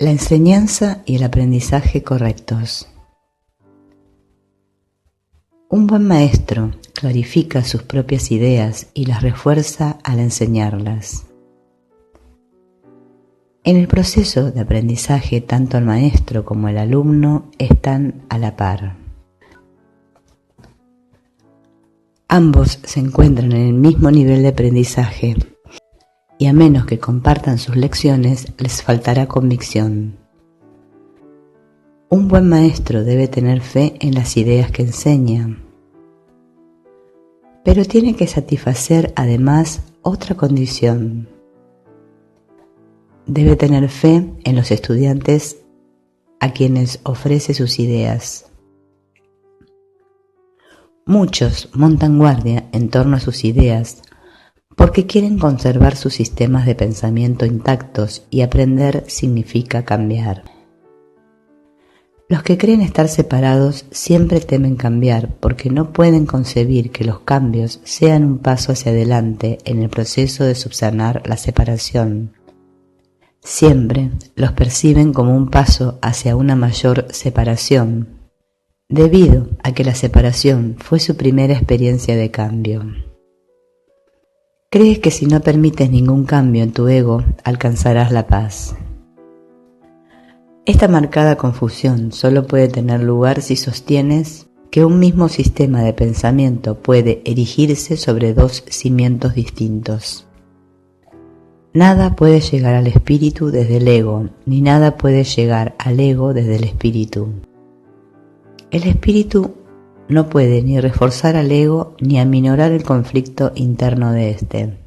La enseñanza y el aprendizaje correctos. Un buen maestro clarifica sus propias ideas y las refuerza al enseñarlas. En el proceso de aprendizaje, tanto el maestro como el alumno están a la par. Ambos se encuentran en el mismo nivel de aprendizaje y a menos que compartan sus lecciones, les faltará convicción. Un buen maestro debe tener fe en las ideas que enseña, pero tiene que satisfacer además otra condición. Debe tener fe en los estudiantes a quienes ofrece sus ideas. Muchos montan guardia en torno a sus ideas porque quieren conservar sus sistemas de pensamiento intactos y aprender significa cambiar. Los que creen estar separados siempre temen cambiar porque no pueden concebir que los cambios sean un paso hacia adelante en el proceso de subsanar la separación. Siempre los perciben como un paso hacia una mayor separación, debido a que la separación fue su primera experiencia de cambio. Crees que si no permites ningún cambio en tu ego, alcanzarás la paz. Esta marcada confusión solo puede tener lugar si sostienes que un mismo sistema de pensamiento puede erigirse sobre dos cimientos distintos. Nada puede llegar al espíritu desde el ego, ni nada puede llegar al ego desde el espíritu. El espíritu no puede ni reforzar al ego ni aminorar el conflicto interno de éste.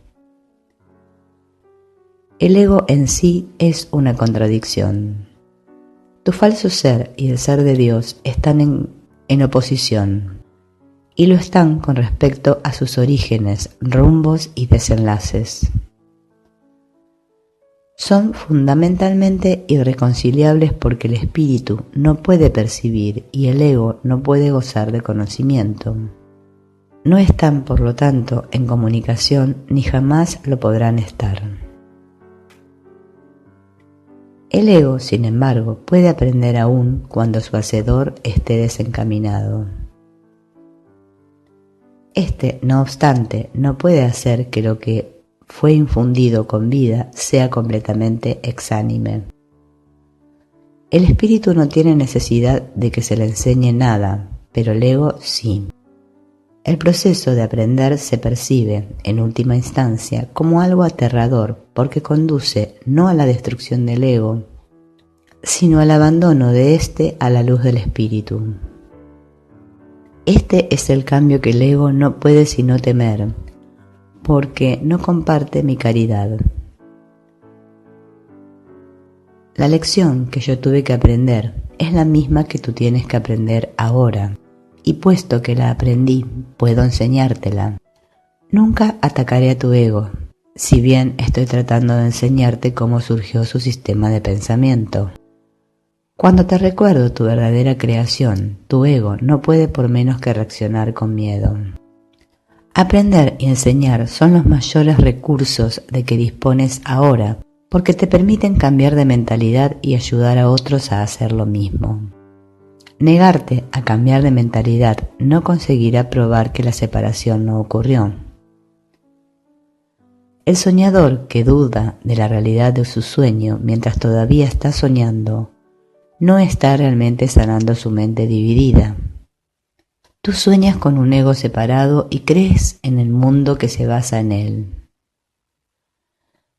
El ego en sí es una contradicción. Tu falso ser y el ser de Dios están en oposición, y lo están con respecto a sus orígenes, rumbos y desenlaces. Son fundamentalmente irreconciliables porque el espíritu no puede percibir y el ego no puede gozar de conocimiento. No están, por lo tanto, en comunicación ni jamás lo podrán estar. El ego, sin embargo, puede aprender aún cuando su hacedor esté desencaminado. Este, no obstante, no puede hacer que lo que fue infundido con vida sea completamente exánime. El espíritu no tiene necesidad de que se le enseñe nada, pero el ego sí. El proceso de aprender se percibe, en última instancia, como algo aterrador porque conduce no a la destrucción del ego, sino al abandono de éste a la luz del espíritu. Este es el cambio que el ego no puede sino temer, porque no comparte mi caridad. La lección que yo tuve que aprender es la misma que tú tienes que aprender ahora, y puesto que la aprendí, puedo enseñártela. Nunca atacaré a tu ego, si bien estoy tratando de enseñarte cómo surgió su sistema de pensamiento. Cuando te recuerdo tu verdadera creación, tu ego no puede por menos que reaccionar con miedo. Aprender y enseñar son los mayores recursos de que dispones ahora, porque te permiten cambiar de mentalidad y ayudar a otros a hacer lo mismo. Negarte a cambiar de mentalidad no conseguirá probar que la separación no ocurrió. El soñador que duda de la realidad de su sueño mientras todavía está soñando, no está realmente sanando su mente dividida. Tú sueñas con un ego separado y crees en el mundo que se basa en él.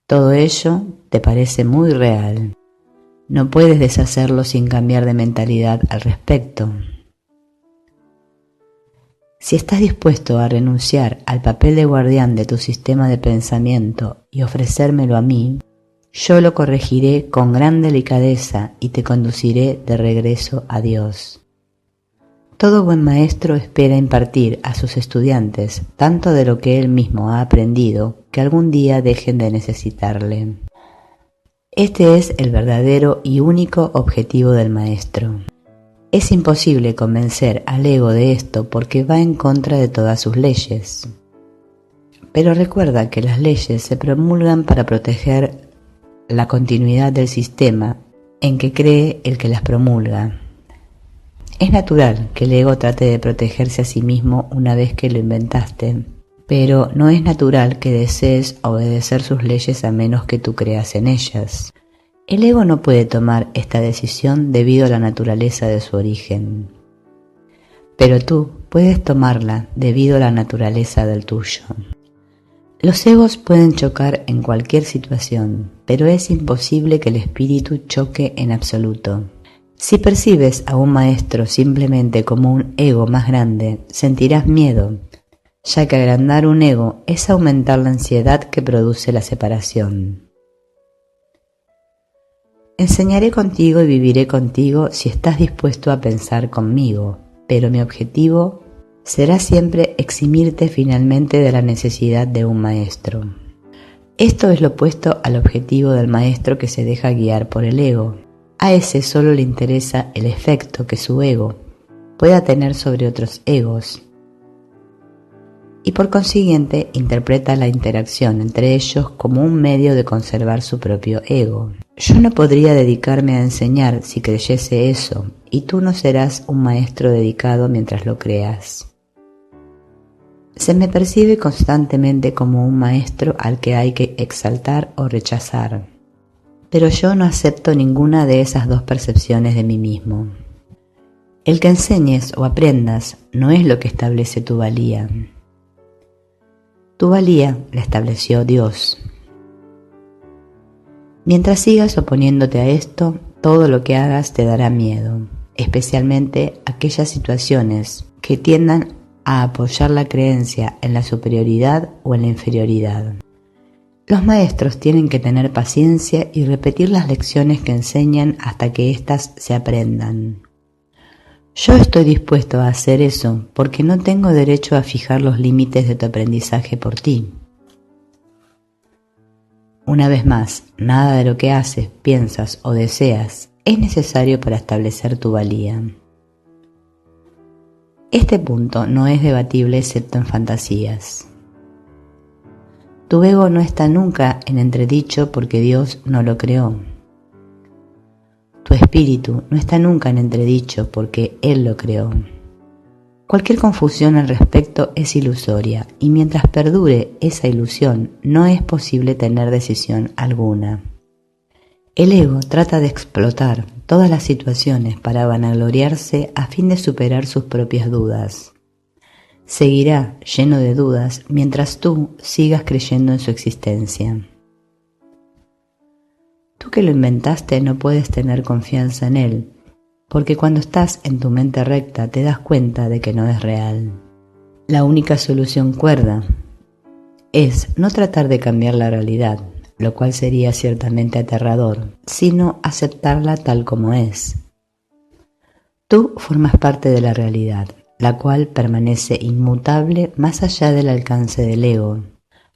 Todo ello te parece muy real. No puedes deshacerlo sin cambiar de mentalidad al respecto. Si estás dispuesto a renunciar al papel de guardián de tu sistema de pensamiento y ofrecérmelo a mí, yo lo corregiré con gran delicadeza y te conduciré de regreso a Dios. Todo buen maestro espera impartir a sus estudiantes tanto de lo que él mismo ha aprendido que algún día dejen de necesitarle. Este es el verdadero y único objetivo del maestro. Es imposible convencer al ego de esto porque va en contra de todas sus leyes. Pero recuerda que las leyes se promulgan para proteger la continuidad del sistema en que cree el que las promulga. Es natural que el ego trate de protegerse a sí mismo una vez que lo inventaste, pero no es natural que desees obedecer sus leyes a menos que tú creas en ellas. El ego no puede tomar esta decisión debido a la naturaleza de su origen, pero tú puedes tomarla debido a la naturaleza del tuyo. Los egos pueden chocar en cualquier situación, pero es imposible que el espíritu choque en absoluto. Si percibes a un maestro simplemente como un ego más grande, sentirás miedo, ya que agrandar un ego es aumentar la ansiedad que produce la separación. Enseñaré contigo y viviré contigo si estás dispuesto a pensar conmigo, pero mi objetivo será siempre eximirte finalmente de la necesidad de un maestro. Esto es lo opuesto al objetivo del maestro que se deja guiar por el ego. A ese solo le interesa el efecto que su ego pueda tener sobre otros egos y por consiguiente interpreta la interacción entre ellos como un medio de conservar su propio ego. Yo no podría dedicarme a enseñar si creyese eso, y tú no serás un maestro dedicado mientras lo creas. Se me percibe constantemente como un maestro al que hay que exaltar o rechazar, pero yo no acepto ninguna de esas dos percepciones de mí mismo. El que enseñes o aprendas no es lo que establece tu valía. Tu valía la estableció Dios. Mientras sigas oponiéndote a esto, todo lo que hagas te dará miedo, especialmente aquellas situaciones que tiendan a apoyar la creencia en la superioridad o en la inferioridad. Los maestros tienen que tener paciencia y repetir las lecciones que enseñan hasta que éstas se aprendan. Yo estoy dispuesto a hacer eso porque no tengo derecho a fijar los límites de tu aprendizaje por ti. Una vez más, nada de lo que haces, piensas o deseas es necesario para establecer tu valía. Este punto no es debatible excepto en fantasías. Tu ego no está nunca en entredicho porque Dios no lo creó. Tu espíritu no está nunca en entredicho porque Él lo creó. Cualquier confusión al respecto es ilusoria y mientras perdure esa ilusión no es posible tener decisión alguna. El ego trata de explotar todas las situaciones para vanagloriarse a fin de superar sus propias dudas. Seguirá lleno de dudas mientras tú sigas creyendo en su existencia. Tú que lo inventaste no puedes tener confianza en él, porque cuando estás en tu mente recta te das cuenta de que no es real. La única solución cuerda es no tratar de cambiar la realidad, lo cual sería ciertamente aterrador, sino aceptarla tal como es. Tú formas parte de la realidad, la cual permanece inmutable más allá del alcance del ego,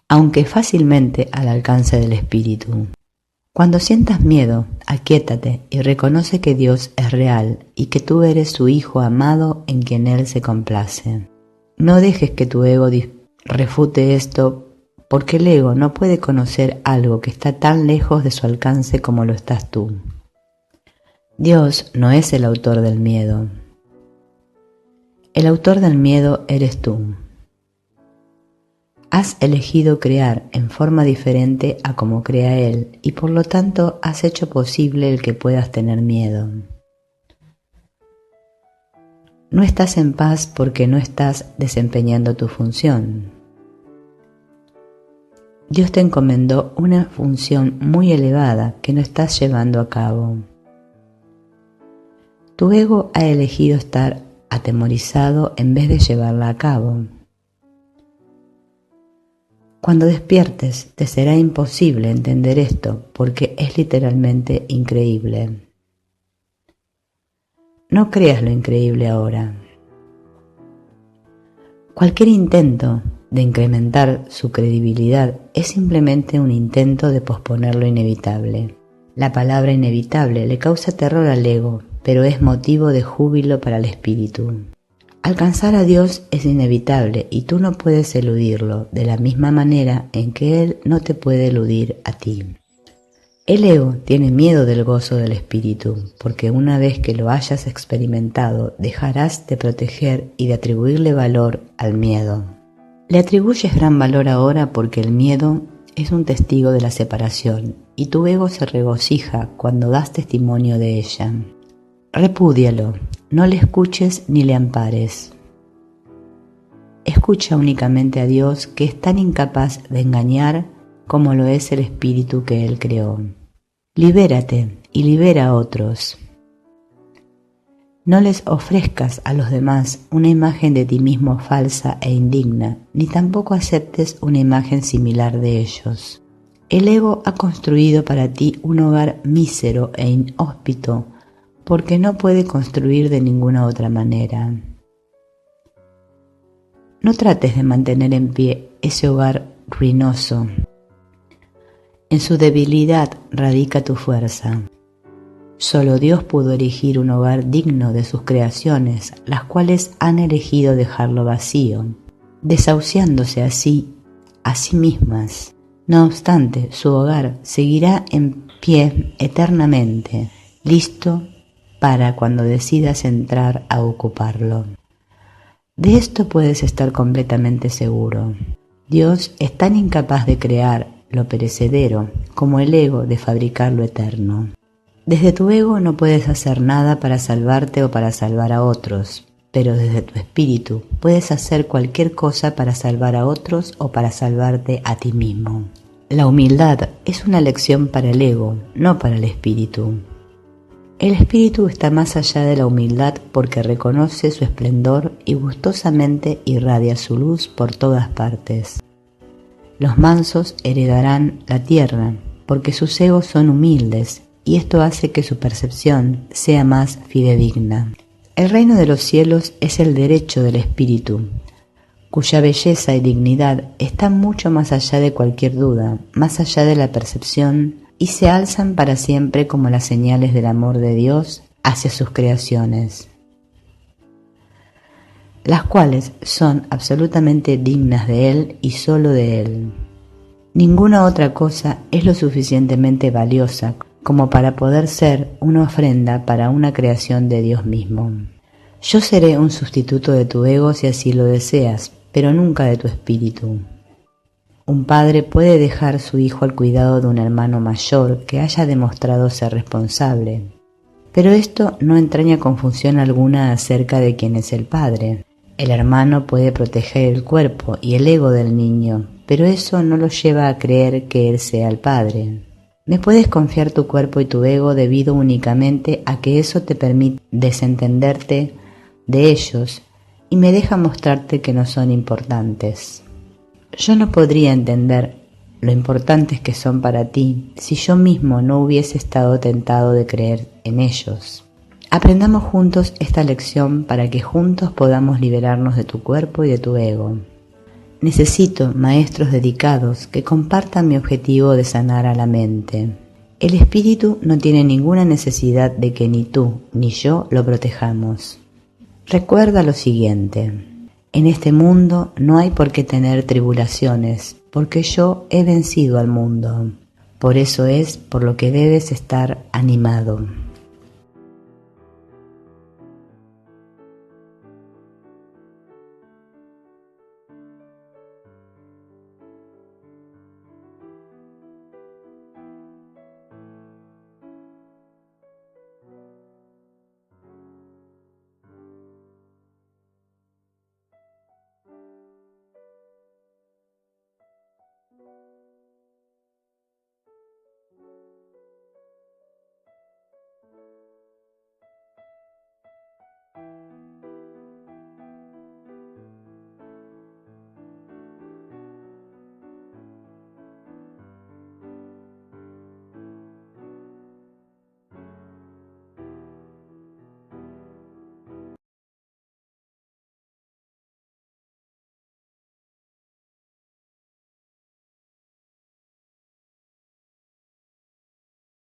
aunque fácilmente al alcance del espíritu. Cuando sientas miedo, aquíétate y reconoce que Dios es real y que tú eres su hijo amado en quien Él se complace. No dejes que tu ego refute esto, porque el ego no puede conocer algo que está tan lejos de su alcance como lo estás tú. Dios no es el autor del miedo. El autor del miedo eres tú. Has elegido crear en forma diferente a como crea Él y por lo tanto has hecho posible el que puedas tener miedo. No estás en paz porque no estás desempeñando tu función. Dios te encomendó una función muy elevada que no estás llevando a cabo. Tu ego ha elegido estar atemorizado en vez de llevarla a cabo. Cuando despiertes te será imposible entender esto porque es literalmente increíble. No creas lo increíble ahora. Cualquier intento de incrementar su credibilidad es simplemente un intento de posponer lo inevitable. La palabra inevitable le causa terror al ego, pero es motivo de júbilo para el espíritu. Alcanzar a Dios es inevitable y tú no puedes eludirlo de la misma manera en que Él no te puede eludir a ti. El ego tiene miedo del gozo del espíritu, porque una vez que lo hayas experimentado, dejarás de proteger y de atribuirle valor al miedo. Le atribuyes gran valor ahora porque el miedo es un testigo de la separación y tu ego se regocija cuando das testimonio de ella. Repúdialo, no le escuches ni le ampares. Escucha únicamente a Dios, que es tan incapaz de engañar como lo es el espíritu que Él creó. Libérate y libera a otros. No les ofrezcas a los demás una imagen de ti mismo falsa e indigna, ni tampoco aceptes una imagen similar de ellos. El ego ha construido para ti un hogar mísero e inhóspito, porque no puede construir de ninguna otra manera. No trates de mantener en pie ese hogar ruinoso. En su debilidad radica tu fuerza. Solo Dios pudo erigir un hogar digno de sus creaciones, las cuales han elegido dejarlo vacío, desahuciándose así a sí mismas. No obstante, su hogar seguirá en pie eternamente, listo para cuando decidas entrar a ocuparlo. De esto puedes estar completamente seguro. Dios es tan incapaz de crear lo perecedero como el ego de fabricar lo eterno. Desde tu ego no puedes hacer nada para salvarte o para salvar a otros, pero desde tu espíritu puedes hacer cualquier cosa para salvar a otros o para salvarte a ti mismo. La humildad es una lección para el ego, no para el espíritu. El espíritu está más allá de la humildad porque reconoce su esplendor y gustosamente irradia su luz por todas partes. Los mansos heredarán la tierra porque sus egos son humildes y esto hace que su percepción sea más fidedigna. El reino de los cielos es el derecho del espíritu, cuya belleza y dignidad están mucho más allá de cualquier duda, más allá de la percepción, y se alzan para siempre como las señales del amor de Dios hacia sus creaciones, las cuales son absolutamente dignas de Él y solo de Él. Ninguna otra cosa es lo suficientemente valiosa como para poder ser una ofrenda para una creación de Dios mismo. Yo seré un sustituto de tu ego si así lo deseas, pero nunca de tu espíritu. Un padre puede dejar su hijo al cuidado de un hermano mayor que haya demostrado ser responsable, pero esto no entraña confusión alguna acerca de quién es el padre. El hermano puede proteger el cuerpo y el ego del niño, pero eso no lo lleva a creer que él sea el padre. Me puedes confiar tu cuerpo y tu ego debido únicamente a que eso te permite desentenderte de ellos y me deja mostrarte que no son importantes. Yo no podría entender lo importantes que son para ti si yo mismo no hubiese estado tentado de creer en ellos. Aprendamos juntos esta lección para que juntos podamos liberarnos de tu cuerpo y de tu ego. Necesito maestros dedicados que compartan mi objetivo de sanar a la mente. El espíritu no tiene ninguna necesidad de que ni tú ni yo lo protejamos. Recuerda lo siguiente: en este mundo no hay por qué tener tribulaciones, porque yo he vencido al mundo. Por eso es por lo que debes estar animado.